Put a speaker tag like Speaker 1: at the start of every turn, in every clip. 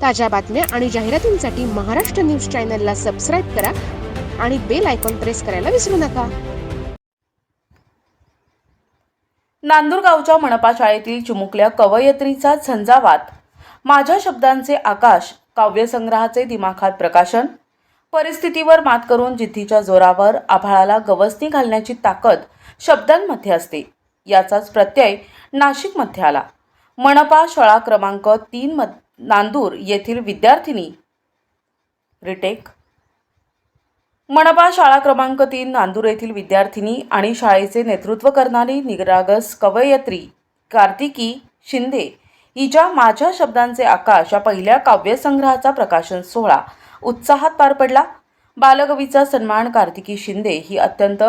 Speaker 1: ताज्या बातम्या आणि जाहिरातींसाठी महाराष्ट्र न्यूज चॅनलला सबस्क्राईब करा आणि बेल आयकॉन प्रेस करायला विसरू नका.
Speaker 2: नांदूरगावच्या मनपा शाळेतील चिमुकल्या कवयित्रीचा झंझावात. माझ्या शब्दांचे आकाश काव्यसंग्रहाचे दिमाखात प्रकाशन. परिस्थितीवर मात करून जिद्दीच्या जोरावर आभाळाला गवसणी घालण्याची ताकद शब्दांमध्ये असते. याचाच प्रत्यय नाशिकमध्ये आला. मनपा शाळा क्रमांक 3 नांदूर येथील विद्यार्थिनी मनपा शाळा क्रमांक 3 नांदूर येथील विद्यार्थिनी आणि शाळेचे नेतृत्व करणारी निरागस कवयित्री कार्तिकी शिंदे हिच्या माझ्या शब्दांचे आकाश या पहिल्या काव्यसंग्रहाचा प्रकाशन सोहळा उत्साहात पार पडला. बालकवीचा सन्मान. कार्तिकी शिंदे ही अत्यंत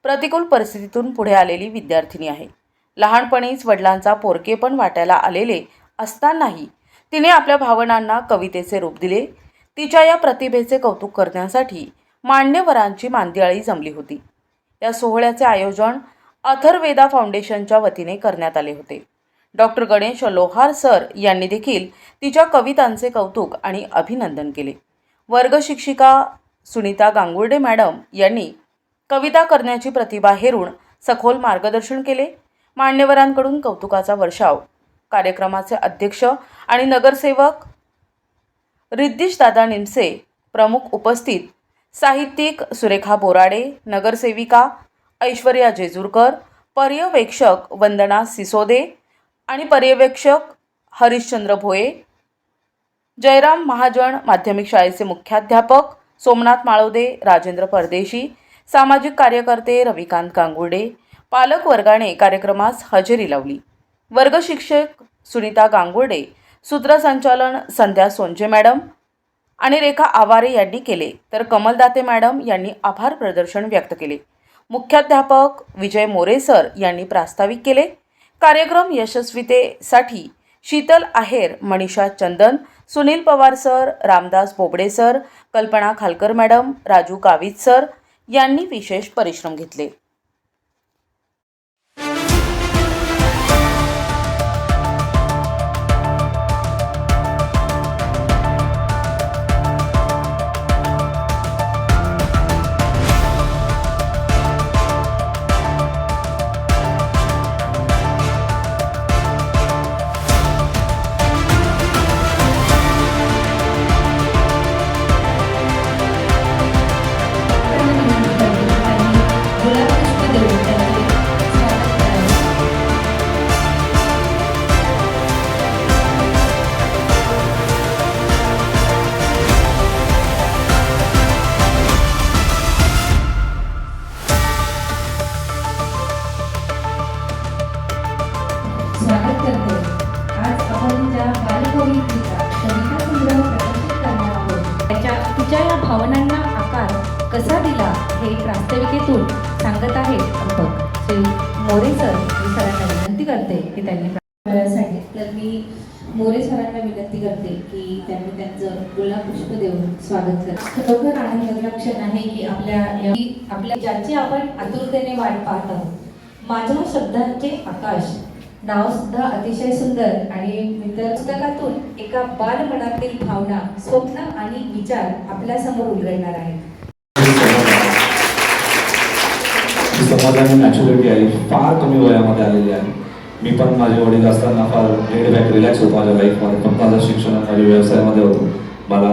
Speaker 2: प्रतिकूल परिस्थितीतून पुढे आलेली विद्यार्थिनी आहे. लहानपणीच वडिलांचा पोरकेपण वाटायला आलेले असतानाही तिने आपल्या भावनांना कवितेचे रूप दिले. तिच्या या प्रतिभेचे कौतुक करण्यासाठी मान्यवरांची मांदियाळी जमली होती. या सोहळ्याचे आयोजन अथर्वेदा फाउंडेशनच्या वतीने करण्यात आले होते. डॉक्टर गणेश लोहार सर यांनी देखील तिच्या कवितांचे कौतुक आणि अभिनंदन केले. वर्ग शिक्षिका सुनीता गांगुर्डे मॅडम यांनी कविता करण्याची प्रतिभा हेरून सखोल मार्गदर्शन केले. मान्यवरांकडून कौतुकाचा वर्षाव. कार्यक्रमाचे अध्यक्ष आणि नगरसेवक रिद्धिशदादा निमसे प्रमुख उपस्थित. साहित्यिक सुरेखा बोराडे, नगरसेविका ऐश्वर्या जेजुरकर, पर्यवेक्षक वंदना सिसोदे आणि पर्यवेक्षक हरिश्चंद्र भोये. जयराम महाजन माध्यमिक शाळेचे मुख्याध्यापक सोमनाथ माळोदे, राजेंद्र परदेशी, सामाजिक कार्यकर्ते रविकांत गांगुर्डे. पालक वर्गाने कार्यक्रमास हजेरी लावली. वर्ग शिक्षक सुनीता गांगुर्डे, सूत्रसंचालन संध्या सोंजे मॅडम आणि रेखा आवारे यांनी केले, तर कमलदाते मॅडम यांनी आभार प्रदर्शन व्यक्त केले. मुख्याध्यापक विजय मोरे सर यांनी प्रास्ताविक केले. कार्यक्रम यशस्वीतेसाठी शीतल आहेर, मनीषा चंदन, सुनील पवार सर, रामदास बोबडे सर, कल्पना खालकर मॅडम, राजू गावित सर यांनी विशेष परिश्रम घेतले.
Speaker 3: स्वागत करते. आज आपण ज्या बालकवितेचा कविता संग्रह प्रकाशित करणार आहोत तिच्या या भावनांना आकार कसा दिला हे प्रास्ताविकेतून सांगत आहेत अध्यापक श्री मोरे सर. मी सरांना विनंती करते की त्यांनी सांगितले. तर मी मोरे सरांना विनंती करते की त्यांनी त्यांचं गुलाब पुष्प देऊन स्वागत करते. खरोखर आनंदाचा क्षण आहे की आपल्या ज्याची आपण आतुरतेने वाट पाहत आहोत. माझ्या शब्दांचे आकाश नाव सुद्धा अतिशय सुंदर आणि पुस्तकातून एका बालमनातील भावना, स्वप्न आणि विचार आपल्या समोर उलगडणार आहेत.
Speaker 4: समाजाने नॅचरलिटी आहे फार कमी वयामध्ये आलेली आहे. मी पण माझे वडील असताना फार लेड बॅक रिलॅक्स होतो माझ्या लाईफमध्ये. पण माझं शिक्षण माझ्या व्यवसायामध्ये होतो. मला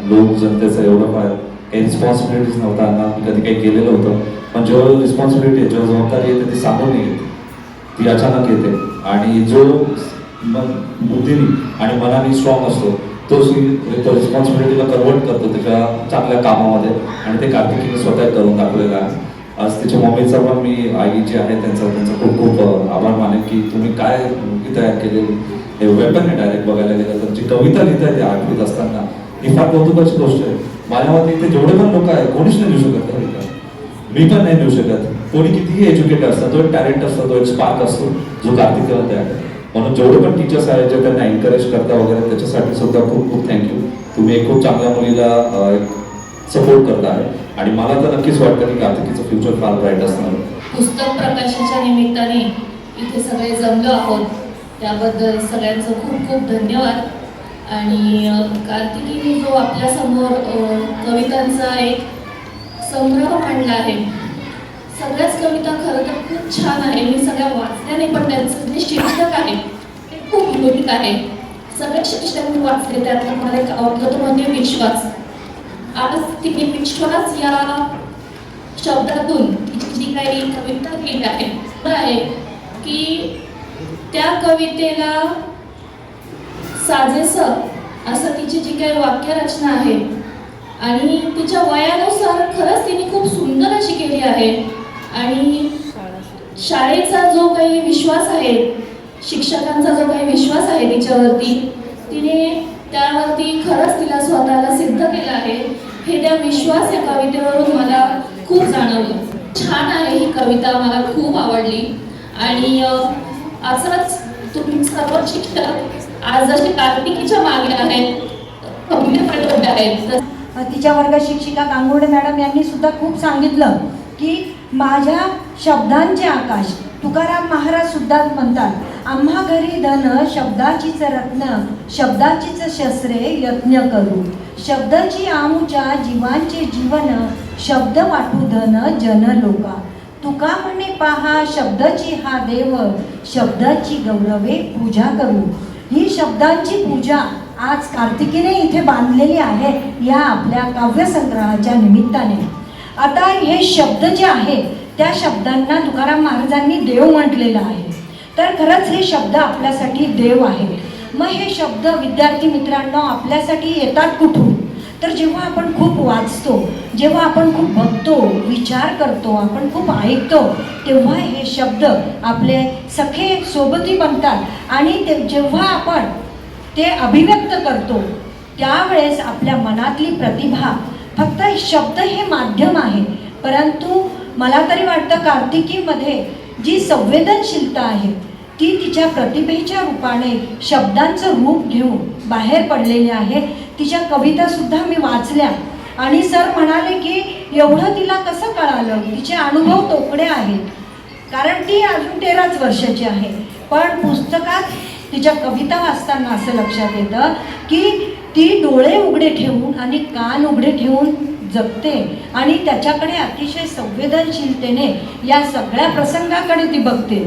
Speaker 4: लोक जनतेचं एवढं फार काही रिस्पॉन्सिबिलिटीज नव्हता ना मी कधी काही केलेलं होतं. पण जेव्हा रिस्पॉन्सिबिलिटी आहे, जेव्हा जबाबदारी येते ती सांगून नाही येते, ती अचानक येते. आणि जो बुद्धीने आणि मनाने स्ट्रॉंग असतो तो रिस्पॉन्सिबिलिटीला कन्वर्ट करतो त्याच्या चांगल्या कामामध्ये. आणि ते कार्तिकीने स्वतः करून दाखवलेलं आहे. आज तिच्या मम्मीचा पण मी आई जी आहे त्यांचा खूप खूप आभार मानेन की तुम्ही काय मुलगी तयार केलेली. हे वेपन आहे डायरेक्ट बघायला गेलं तर. जी कविता लिहिता येते 8वीत असताना ही फार कौतुकाची गोष्ट आहे. माझ्या मते इथे जेवढे पण लोक आहेत कोणीच नाही लिहू शकत कविता. मी पण नाही लिहू शकत. कोणी कितीही एज्युकेटेड असतात, तो एक टॅलेंट असतो, तो एक स्पार्क असतो जो कार्तिकीमध्ये आहे. म्हणून जेवढे पण टीचर्स आहेत जे त्यांना एनकरेज करता वगैरे त्याच्यासाठी सुद्धा खूप खूप थँक्यू. तुम्ही एक खूप चांगल्या मुलीला सपोर्ट करता आहे आणि मला तर नक्कीच वाटतं की कार्तिकीचं फ्युचर फार ब्राईट असणार.
Speaker 5: पुस्तक प्रकाशनाच्या निमित्ताने इथे सगळे जमलो आहोत त्याबद्दल सगळ्यांचं खूप खूप धन्यवाद. आणि कार्तिकीने जो आपल्यासमोर कवितांचा एक संग्रह मांडला आहे. सगळ्याच कविता खरं तर खूप छान आहे. मी सगळ्या वाचल्या नाही, पण त्यांचं जे शीर्षक आहे ते खूप युनिक आहे. सगळे शिक्षक मी वाचले, त्यातलं मला एक आवडलं तो म्हणजे विश्वास. आज तिने विश्वास या शब्दातून तिची जी काही कविता केली आहे की त्या कवितेला साजेसं असं तिची जी काही वाक्यरचना आहे आणि तिच्या वयानुसार खरंच तिने खूप सुंदर अशी केली आहे. आणि शाळेचा जो काही विश्वास आहे, शिक्षकांचा जो काही विश्वास आहे तिच्यावरती, तिने त्यावरती खरंच तिला स्वतःला सिद्ध केलं आहे. हे त्या विश्वास या कवितेवरून मला खूप जाणवलं. छान आहे ही कविता, मला खूप आवडली. आणि असंच तुम्ही सर्व शिक्षक आज जसे कार्तिकीच्या मागे आहेत, कविता पाठवत आहेत.
Speaker 6: तिच्या वर्ग शिक्षिका गांगुर्डे मॅडम यांनी सुद्धा खूप सांगितलं की माझ्या शब्दांचे आकाश. तुकाराम महाराज सुद्धा म्हणतात, आम्हा घरी धन शब्दाचीच रत्न, शब्दाचीच शस्त्रे यज्ञ करू. शब्दाची आमुच्या जीवांचे जीवन, शब्द वाटू धन जन लोका. तुका म्हणे पहा शब्दाची हा देव, शब्दाची गौरवे पूजा करू. ही शब्दांची पूजा आज कार्तिकीने इथे बांधलेली आहे या आपल्या काव्यसंग्रहाच्या निमित्ताने. आता हे शब्द जे आहे त्या शब्दांना तुकाराम महाराजांनी देव म्हटलेलं आहे. तर खरंच हे शब्द आपल्यासाठी देव आहे. मग हे शब्द विद्यार्थी मित्रांनो आपल्यासाठी येतात कुठून? तर जेव्हा आपण खूप वाचतो, जेव्हा आपण खूप बघतो, विचार करतो, आपण खूप ऐकतो, तेव्हा हे शब्द आपले सखे सोबती बनतात. आणि ते जेव्हा आपण ते अभिव्यक्त करतो त्यावेळेस आपल्या मनातली प्रतिभा, फक्त शब्द हे माध्यम आहे, परंतु मला तरी वाटतं कार्तिकीमध्ये जी संवेदनशीलता आहे ती तिच्या प्रतिभेच्या रूपाने शब्दांचं रूप घेऊन बाहेर पडलेली आहे. तिच्या कवितासुद्धा मी वाचल्या आणि सर म्हणाले की एवढं तिला कसं कळालं. तिचे अनुभव तोकडे आहेत, कारण ती अजून 13च वर्षाची आहे. पण पुस्तकात तिच्या कविता वाचताना असं लक्षात येतं की ती डोळे उघडे ठेवून आणि कान उघडे ठेवून जगते आणि त्याच्याकडे अतिशय संवेदनशीलतेने या सगळ्या प्रसंगाकडे ती बघते.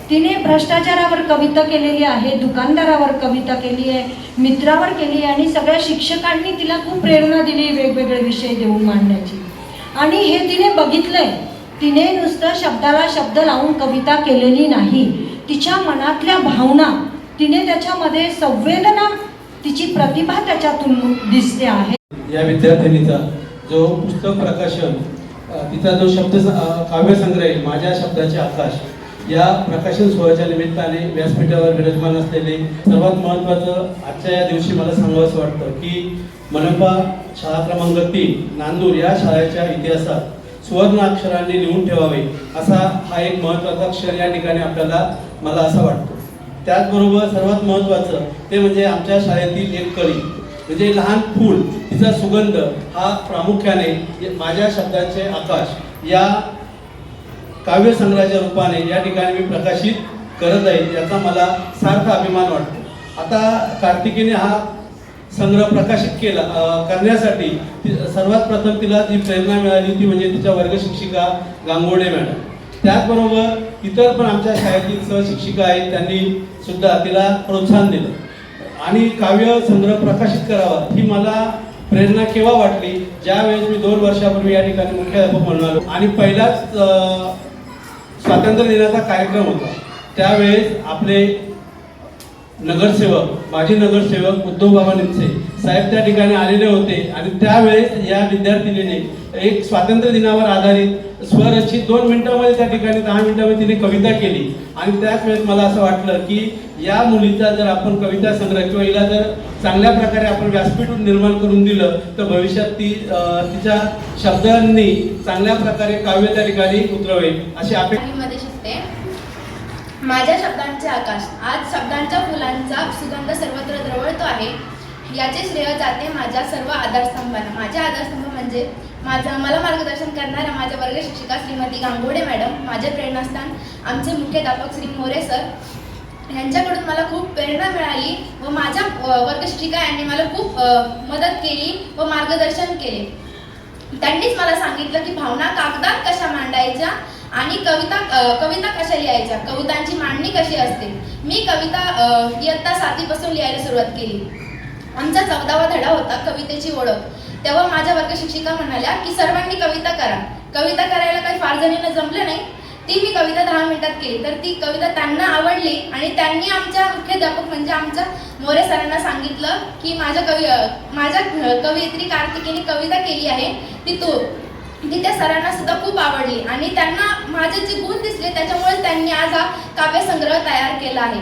Speaker 6: तिने भ्रष्टाचारावर कविता केलेली आहे, दुकानदारावर कविता केली आहे, मित्रावर केली आहे आणि सगळ्या शिक्षकांनी तिला खूप प्रेरणा दिली वेगवेगळे विषय देऊन मांडण्याची. आणि हे तिने बघितलंय. तिने नुसतं शब्दाला शब्द लावून कविता केलेली नाही, तिच्या मनातल्या भावना, तिने त्याच्यामध्ये संवेदना, तिची प्रतिभा त्याच्यातून दिसते आहे.
Speaker 7: या विद्यार्थिनीचा जो पुस्तक प्रकाशन, तिचा जो शब्द काव्यसंग्रह माझ्या शब्दाचे आकाश, या प्रकाशन सोहळ्याच्या निमित्ताने व्यासपीठावर विराजमान असलेले सर्वात महत्त्वाचं आजच्या या दिवशी मला सांगावंसं वाटतं की मनपा शाळा क्रमांक 3 नांदूर या शाळेच्या इतिहासात सुवर्ण अक्षरांनी लिहून ठेवावे असा हा एक महत्त्वाचा अक्षर या ठिकाणी मला असं वाटतं. त्याचबरोबर सर्वात महत्त्वाचं ते म्हणजे आमच्या शाळेतील एक कळी, म्हणजे लहान फूल, तिचा सुगंध हा प्रामुख्याने माझ्या शब्दाचे आकाश या काव्यसंग्रहाच्या रूपाने या ठिकाणी मी प्रकाशित करत आहे, याचा मला सार्थ अभिमान वाटतो. आता कार्तिकीने हा संग्रह प्रकाशित करण्यासाठी सर्वात प्रथम तिला जी प्रेरणा मिळाली ती म्हणजे तिच्या वर्ग शिक्षिका गांगुर्डे मॅडम. त्याचबरोबर इतर पण आमच्या शाळेतील सहशिक्षिका आहेत, त्यांनी सुद्धा तिला प्रोत्साहन दिलं आणि काव्य संग्रह प्रकाशित करावा ही मला प्रेरणा केव्हा वाटली, ज्यावेळेस मी 2 वर्षापूर्वी या ठिकाणी मुख्याध्यापक म्हणून आलो आणि पहिलाच स्वातंत्र्य दिनाचा कार्यक्रम होता. त्यावेळेस आपले नगरसेवक, माजी नगरसेवक उद्धव बाबा निमसे साहेब त्या ठिकाणी आलेले होते आणि त्यावेळेस या विद्यार्थिनीने एक स्वातंत्र्य दिनावर आधारित स्वरचित 2 मिनिटांमध्ये त्या ठिकाणी 10 मिनिटांमध्ये तिने कविता केली आणि त्याच वेळेस मला असं वाटलं की या मुलीचा जर आपण कविता संग्रह किंवा हिला जर चांगल्या प्रकारे आपण व्यासपीठ निर्माण करून दिलं तर भविष्यात ती तिच्या शब्दांनी चांगल्या प्रकारे काव्य त्या ठिकाणी उतरवेल अशी अपेक्षा.
Speaker 8: माझ्या शब्दांचे आकाश. आज शब्दांच्या फुलांचा सुगंध सर्वत्र दरवळतो आहे. याचे श्रेय जाते माझ्या सर्व आधारस्तंभांना. माझे आधारस्तंभ म्हणजे मला मार्गदर्शन करणाऱ्या माझ्या वर्ग शिक्षिका श्रीमती गांगुर्डे मॅडम, माझे प्रेरणास्थान आमचे मुख्याध्यापक श्री मोरे सर, ह्यांच्याकडून मला खूप प्रेरणा मिळाली व माझ्या वर्गशिक्षिका यांनी मला खूप मदत केली व मार्गदर्शन केले. त्यांनीच मला सांगितलं की भावना कागदात कशा मांडायच्या आणि कविता कशा लिहायच्या, कवितांची मांडणी कशी असते. मी कविता इयत्ता 7वीपासून लिहायला सुरुवात केली. आमचा 14वा धडा होता कवितेची ओळख. तेव्हा माझ्या वर्गशिक्षिका म्हणाल्या की सर्वांनी कविता करा. कविता करायला काही फार जणींना जमलं नाही. ती मी कविता 10 मिनिटात केली. तर ती कविता त्यांना आवडली आणि त्यांनी आमच्या मुख्याध्यापक म्हणजे आमच्या मोरे सरांना सांगितलं की माझ्या कवयित्री कार्तिकीने कविता केली आहे ती त्या सरांना सुद्धा खूप आवडली आणि त्यांना माझे जे गुण दिसले त्याच्यामुळे त्यांनी आज हा काव्यसंग्रह तयार केला आहे.